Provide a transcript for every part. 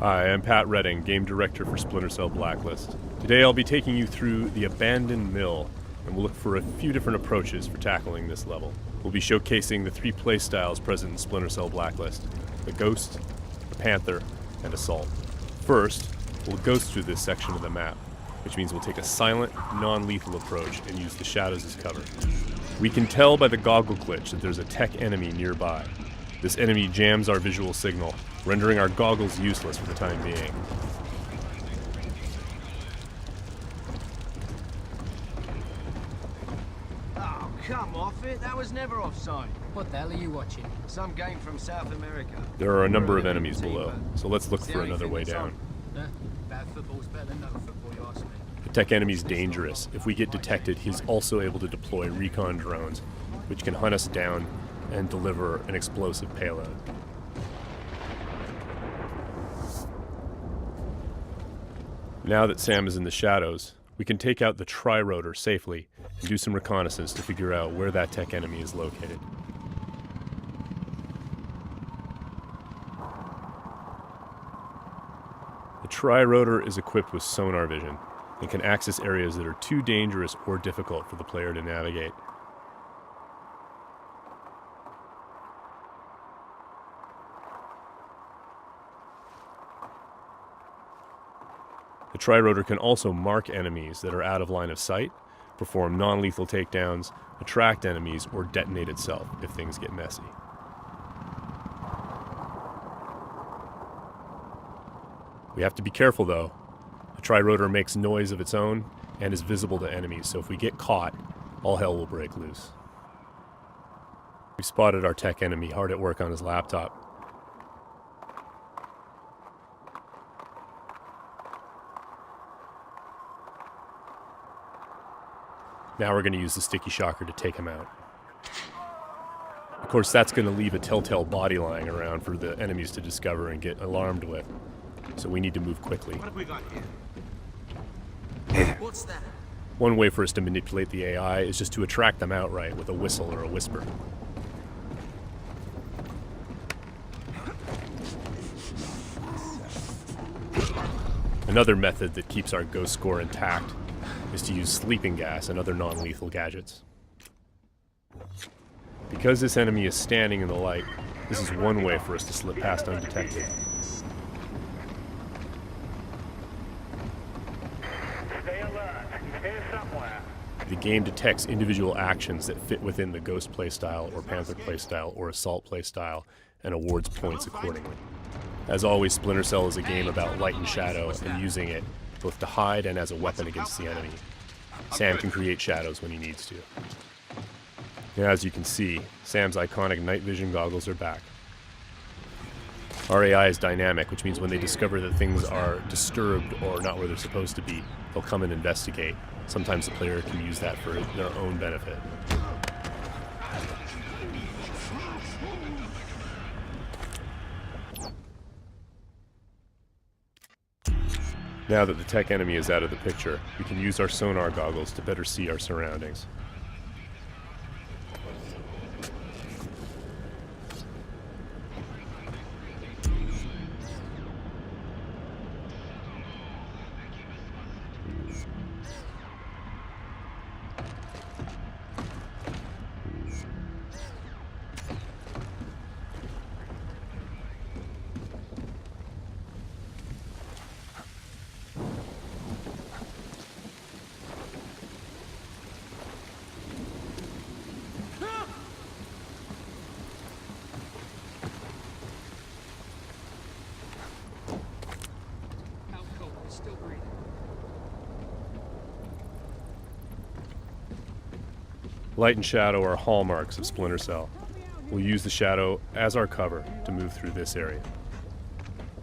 Hi, I'm Pat Redding, Game Director for Splinter Cell Blacklist. Today I'll be taking you through the abandoned mill, and we'll look for a few different approaches for tackling this level. We'll be showcasing the three playstyles present in Splinter Cell Blacklist: the Ghost, the Panther, and Assault. First, we'll ghost through this section of the map, which means we'll take a silent, non-lethal approach and use the shadows as cover. We can tell by the goggle glitch that there's a tech enemy nearby. This enemy jams our visual signal, rendering our goggles useless for the time being. Oh, come off it. That was never offside. What the hell are you watching? Some game from South America. There are a number of enemies below, so let's look for another way down. Bad football's better than no football, you ask me. The tech enemy's dangerous. If we get detected, he's also able to deploy recon drones, which can hunt us down and deliver an explosive payload. Now that Sam is in the shadows, we can take out the tri-rotor safely and do some reconnaissance to figure out where that tech enemy is located. The tri-rotor is equipped with sonar vision and can access areas that are too dangerous or difficult for the player to navigate. The tri-rotor can also mark enemies that are out of line of sight, perform non-lethal takedowns, attract enemies, or detonate itself if things get messy. We have to be careful though. The tri-rotor makes noise of its own and is visible to enemies, so if we get caught, all hell will break loose. We spotted our tech enemy hard at work on his laptop. Now we're going to use the sticky shocker to take him out. Of course, that's going to leave a telltale body lying around for the enemies to discover and get alarmed with. So we need to move quickly. What have we got here? What's that? One way for us to manipulate the AI is just to attract them outright with a whistle or a whisper. Another method that keeps our ghost score intact is to use sleeping gas and other non-lethal gadgets. Because this enemy is standing in the light, this is one way for us to slip past undetected. Stay alert. He's here somewhere. The game detects individual actions that fit within the Ghost playstyle or Panther playstyle or Assault playstyle and awards points accordingly. As always, Splinter Cell is a game about light and shadow and using it both to hide and as a weapon against the enemy. Sam can create shadows when he needs to. Now, as you can see, Sam's iconic night vision goggles are back. Our AI is dynamic, which means when they discover that things are disturbed or not where they're supposed to be, they'll come and investigate. Sometimes the player can use that for their own benefit. Now that the tech enemy is out of the picture, we can use our sonar goggles to better see our surroundings. Still breathing. Light and shadow are hallmarks of Splinter Cell. We'll use the shadow as our cover to move through this area.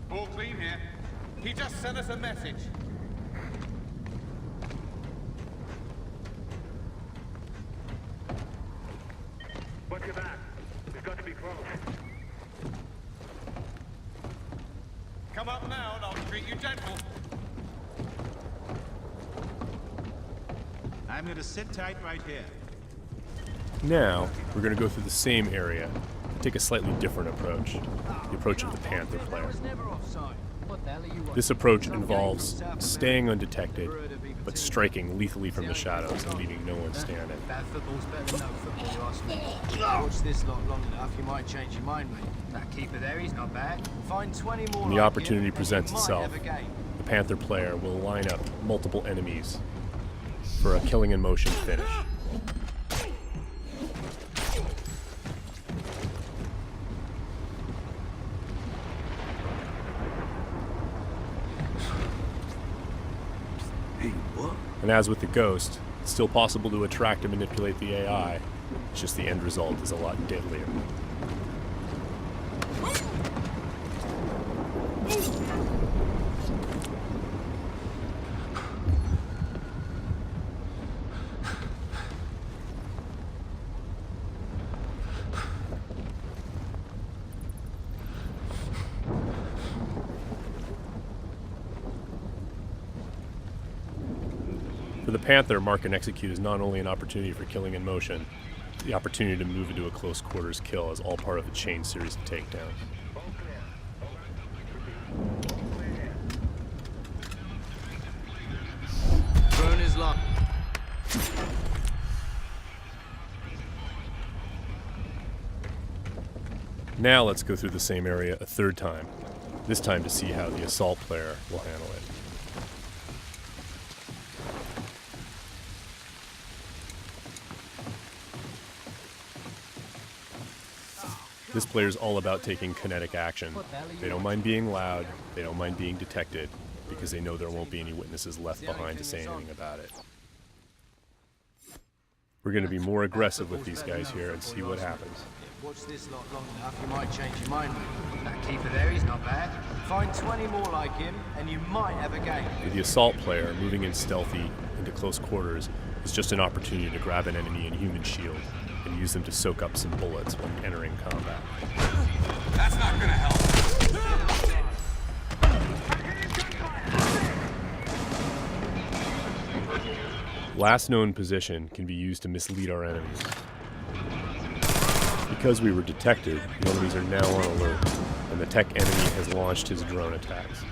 All clean here. He just sent us a message. Watch your back. We've got to be close. Come up now and I'll treat you gentle. I'm gonna sit tight right here. Now, we're going to go through the same area, but take a slightly different approach. The approach of the Panther player. That was never offside. What the hell are you watching? This approach involves staying undetected, but striking lethally from the shadows and leaving no one standing. Bad football's better than no football, you ask me. Watch this lot long enough, you might change your mind, mate. That keeper there, he's not bad. Find 20 more When the like opportunity him, and presents you might itself, have a game. the Panther player will line up multiple enemies for a killing in motion finish. And as with the Ghost, it's still possible to attract and manipulate the AI. It's just the end result is a lot deadlier. For the Panther, mark and execute is not only an opportunity for killing in motion, the opportunity to move into a close quarters kill is all part of a chain series of takedowns. Drone is locked. Now let's go through the same area a third time, this time to see how the assault player will handle it. This player's all about taking kinetic action. They don't mind being loud, they don't mind being detected, because they know there won't be any witnesses left behind to say anything about it. We're going to be more aggressive with these guys here and see what happens. Watch this lot long enough, you might change your mind, mate. That keeper there, he's not bad. Find 20 more like him, and you might have a game. With the assault player, moving in stealthy into close quarters is just an opportunity to grab an enemy in human shield and use them to soak up some bullets when entering combat. That's not gonna help. Last known position can be used to mislead our enemies. Because we were detected, the enemies are now on alert, and the tech enemy has launched his drone attacks.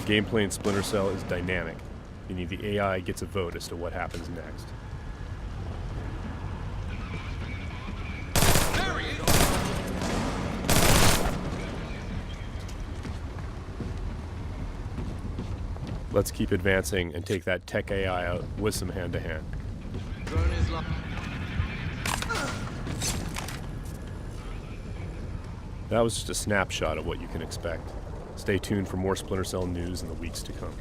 The gameplay in Splinter Cell is dynamic, meaning the AI gets a vote as to what happens next. Let's keep advancing and take that tech AI out with some hand-to-hand. Drone is locked. That was just a snapshot of what you can expect. Stay tuned for more Splinter Cell news in the weeks to come.